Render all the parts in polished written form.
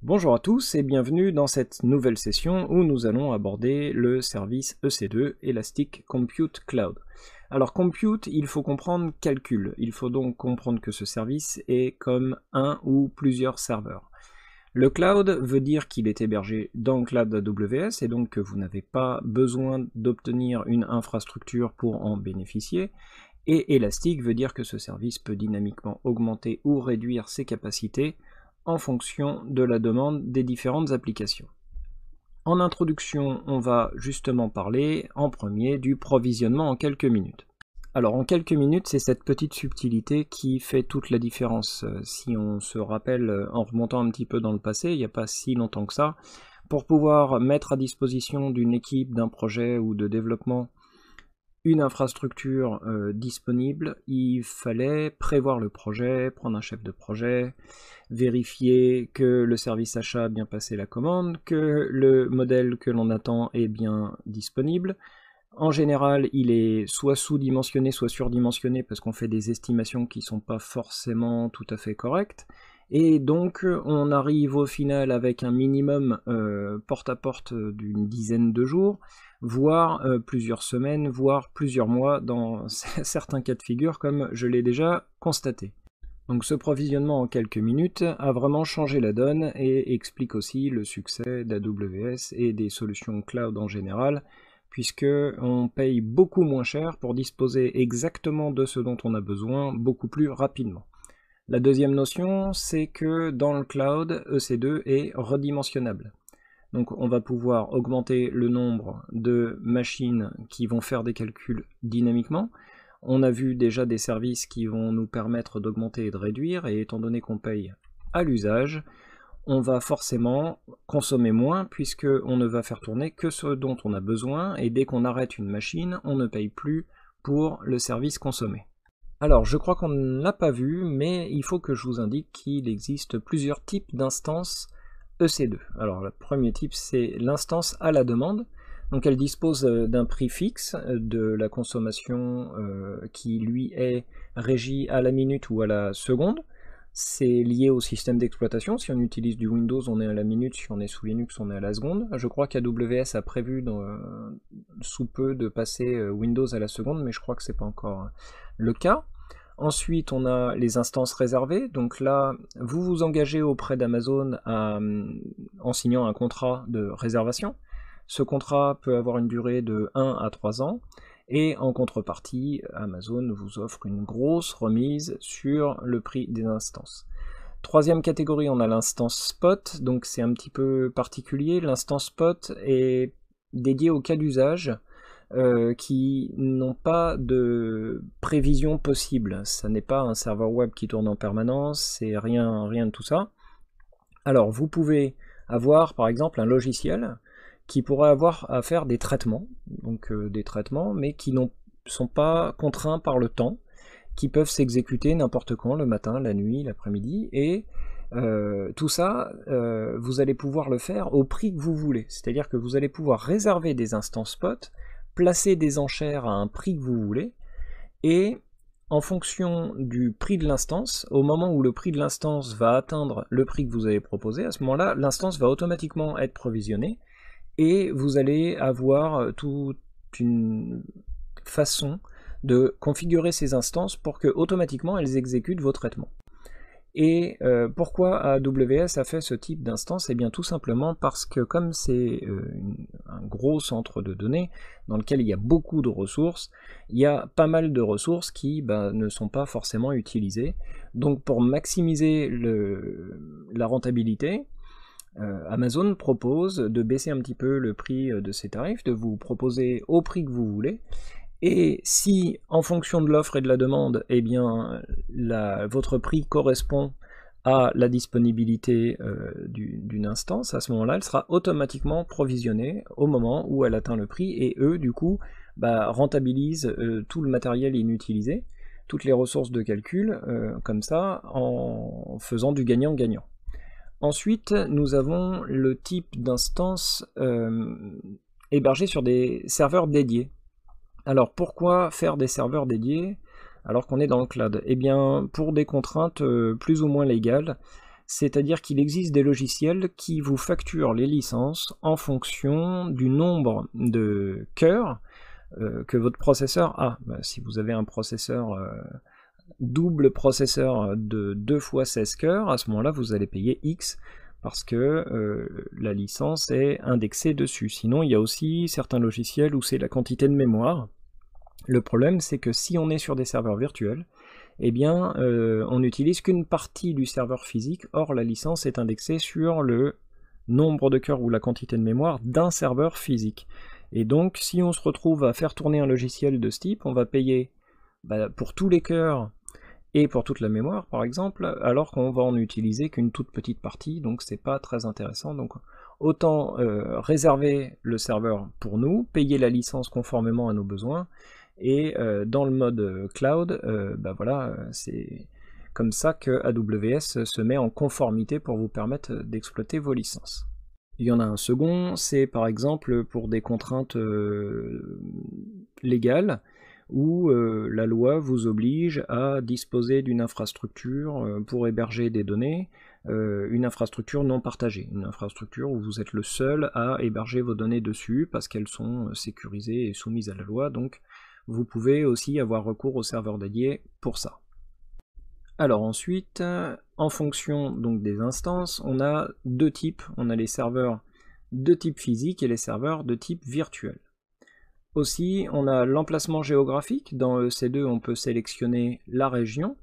Bonjour à tous et bienvenue dans cette nouvelle session où nous allons aborder le service EC2, Elastic Compute Cloud. Alors compute, il faut comprendre calcul, il faut donc comprendre que ce service est comme un ou plusieurs serveurs. Le cloud veut dire qu'il est hébergé dans le cloud AWS et donc que vous n'avez pas besoin d'obtenir une infrastructure pour en bénéficier. Et Elastic veut dire que ce service peut dynamiquement augmenter ou réduire ses capacités en fonction de la demande des différentes applications. En introduction, on va justement parler en premier du provisionnement en quelques minutes. Alors en quelques minutes, c'est cette petite subtilité qui fait toute la différence. Si on se rappelle, en remontant un petit peu dans le passé, il n'y a pas si longtemps que ça, pour pouvoir mettre à disposition d'une équipe, d'un projet ou de développement une infrastructure disponible, il fallait prévoir le projet, prendre un chef de projet, vérifier que le service achat a bien passé la commande, que le modèle que l'on attend est bien disponible. En général, il est soit sous-dimensionné, soit surdimensionné parce qu'on fait des estimations qui ne sont pas forcément tout à fait correctes. Et donc, on arrive au final avec un minimum porte-à-porte d'une dizaine de jours, voire plusieurs semaines, voire plusieurs mois dans certains cas de figure, comme je l'ai déjà constaté. Donc ce provisionnement en quelques minutes a vraiment changé la donne et explique aussi le succès d'AWS et des solutions cloud en général, puisque on paye beaucoup moins cher pour disposer exactement de ce dont on a besoin beaucoup plus rapidement. La deuxième notion, c'est que dans le cloud, EC2 est redimensionnable. Donc on va pouvoir augmenter le nombre de machines qui vont faire des calculs dynamiquement. On a vu déjà des services qui vont nous permettre d'augmenter et de réduire, et étant donné qu'on paye à l'usage, on va forcément consommer moins puisqu'on ne va faire tourner que ce dont on a besoin, et dès qu'on arrête une machine, on ne paye plus pour le service consommé. Alors, je crois qu'on ne l'a pas vu, mais il faut que je vous indique qu'il existe plusieurs types d'instances EC2. Alors, le premier type, c'est l'instance à la demande. Donc, elle dispose d'un prix fixe de la consommation qui, lui, est régi à la minute ou à la seconde. C'est lié au système d'exploitation. Si on utilise du Windows, on est à la minute. Si on est sous Linux, on est à la seconde. Je crois qu'AWS a prévu sous peu de passer Windows à la seconde, mais je crois que ce n'est pas encore le cas. Ensuite, on a les instances réservées. Donc là, vous vous engagez auprès d'Amazon en signant un contrat de réservation. Ce contrat peut avoir une durée de 1 à 3 ans. Et en contrepartie, Amazon vous offre une grosse remise sur le prix des instances. Troisième catégorie, on a l'instance spot. Donc c'est un petit peu particulier. L'instance spot est dédiée au cas d'usage qui n'ont pas de prévision possible. Ça n'est pas un serveur web qui tourne en permanence, c'est rien de tout ça. Alors vous pouvez avoir par exemple un logiciel qui pourrait avoir à faire des traitements, donc des traitements, mais qui ne sont pas contraints par le temps, qui peuvent s'exécuter n'importe quand, le matin, la nuit, l'après-midi, et tout ça, vous allez pouvoir le faire au prix que vous voulez. C'est-à-dire que vous allez pouvoir réserver des instances spot, placer des enchères à un prix que vous voulez, et en fonction du prix de l'instance, au moment où le prix de l'instance va atteindre le prix que vous avez proposé, à ce moment-là, l'instance va automatiquement être provisionnée, et vous allez avoir toute une façon de configurer ces instances pour que automatiquement elles exécutent vos traitements. Et pourquoi AWS a fait ce type d'instance? Eh bien tout simplement parce que comme c'est un gros centre de données dans lequel il y a beaucoup de ressources, il y a pas mal de ressources qui ne sont pas forcément utilisées. Donc pour maximiser la rentabilité, Amazon propose de baisser un petit peu le prix de ses tarifs, de vous proposer au prix que vous voulez. Et si, en fonction de l'offre et de la demande, eh bien, votre prix correspond à la disponibilité d'une instance, à ce moment-là, elle sera automatiquement provisionnée au moment où elle atteint le prix, et eux, du coup, rentabilisent tout le matériel inutilisé, toutes les ressources de calcul, comme ça, en faisant du gagnant-gagnant. Ensuite, nous avons le type d'instance hébergée sur des serveurs dédiés. Alors pourquoi faire des serveurs dédiés alors qu'on est dans le cloud? Eh bien pour des contraintes plus ou moins légales, C'est-à-dire qu'il existe des logiciels qui vous facturent les licences en fonction du nombre de cœurs que votre processeur a. Si vous avez un processeur double processeur de 2 fois 16 cœurs, à ce moment-là vous allez payer X parce que la licence est indexée dessus. Sinon il y a aussi certains logiciels où c'est la quantité de mémoire. Le problème c'est que si on est sur des serveurs virtuels, eh bien on n'utilise qu'une partie du serveur physique, or la licence est indexée sur le nombre de cœurs ou la quantité de mémoire d'un serveur physique. Et donc si on se retrouve à faire tourner un logiciel de ce type, on va payer pour tous les cœurs et pour toute la mémoire par exemple, alors qu'on va en utiliser qu'une toute petite partie, donc c'est pas très intéressant. Donc autant réserver le serveur pour nous, payer la licence conformément à nos besoins, et dans le mode cloud, voilà, c'est comme ça que AWS se met en conformité pour vous permettre d'exploiter vos licences. Il y en a un second, c'est par exemple pour des contraintes légales, où la loi vous oblige à disposer d'une infrastructure pour héberger des données, une infrastructure non partagée, une infrastructure où vous êtes le seul à héberger vos données dessus parce qu'elles sont sécurisées et soumises à la loi, donc vous pouvez aussi avoir recours au serveur dédié pour ça. Alors ensuite, en fonction donc des instances, on a deux types, on a les serveurs de type physique et les serveurs de type virtuel. Aussi, on a l'emplacement géographique. Dans EC2, on peut sélectionner la région.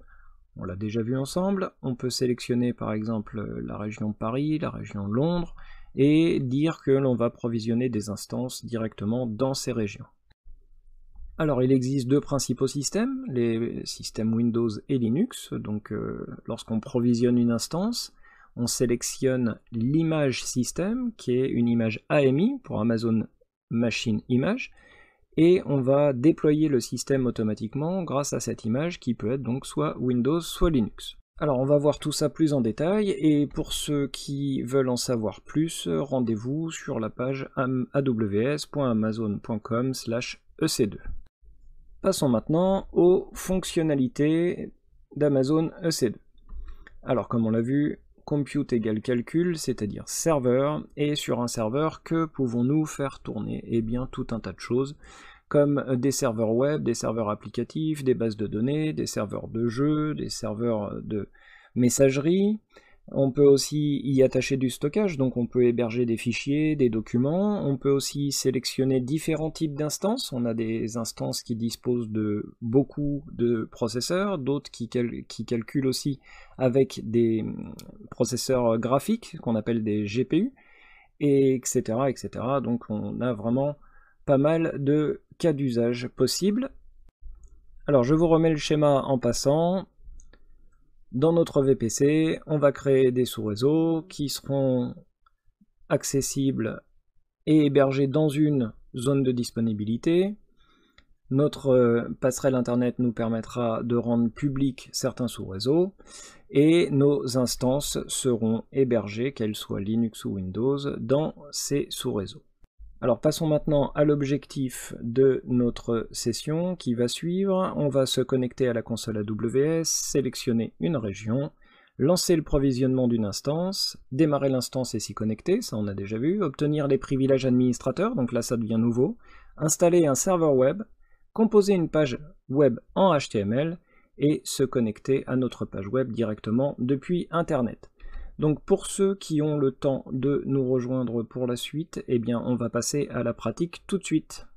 On l'a déjà vu ensemble. On peut sélectionner par exemple la région Paris, la région Londres, et dire que l'on va provisionner des instances directement dans ces régions. Alors, il existe deux principaux systèmes, les systèmes Windows et Linux. Donc, lorsqu'on provisionne une instance, on sélectionne l'image système, qui est une image AMI pour Amazon Machine Image, et on va déployer le système automatiquement grâce à cette image qui peut être donc soit Windows, soit Linux. Alors on va voir tout ça plus en détail, et pour ceux qui veulent en savoir plus, rendez-vous sur la page aws.amazon.com/ec2. Passons maintenant aux fonctionnalités d'Amazon EC2. Alors comme on l'a vu, compute égale calcul, c'est-à-dire serveur, et sur un serveur, que pouvons-nous faire tourner? Eh bien tout un tas de choses, comme des serveurs web, des serveurs applicatifs, des bases de données, des serveurs de jeux, des serveurs de messagerie. On peut aussi y attacher du stockage, donc on peut héberger des fichiers, des documents. On peut aussi sélectionner différents types d'instances. On a des instances qui disposent de beaucoup de processeurs, d'autres qui calculent aussi avec des processeurs graphiques, qu'on appelle des GPU, et etc., etc. Donc on a vraiment pas mal de cas d'usage possibles. Alors je vous remets le schéma en passant. Dans notre VPC, on va créer des sous-réseaux qui seront accessibles et hébergés dans une zone de disponibilité. Notre passerelle internet nous permettra de rendre public certains sous-réseaux, et nos instances seront hébergées, qu'elles soient Linux ou Windows, dans ces sous-réseaux. Alors passons maintenant à l'objectif de notre session qui va suivre. On va se connecter à la console AWS, sélectionner une région, lancer le provisionnement d'une instance, démarrer l'instance et s'y connecter, ça on a déjà vu, obtenir les privilèges administrateurs, donc là ça devient nouveau, installer un serveur web, composer une page web en HTML et se connecter à notre page web directement depuis Internet. Donc pour ceux qui ont le temps de nous rejoindre pour la suite, eh bien on va passer à la pratique tout de suite.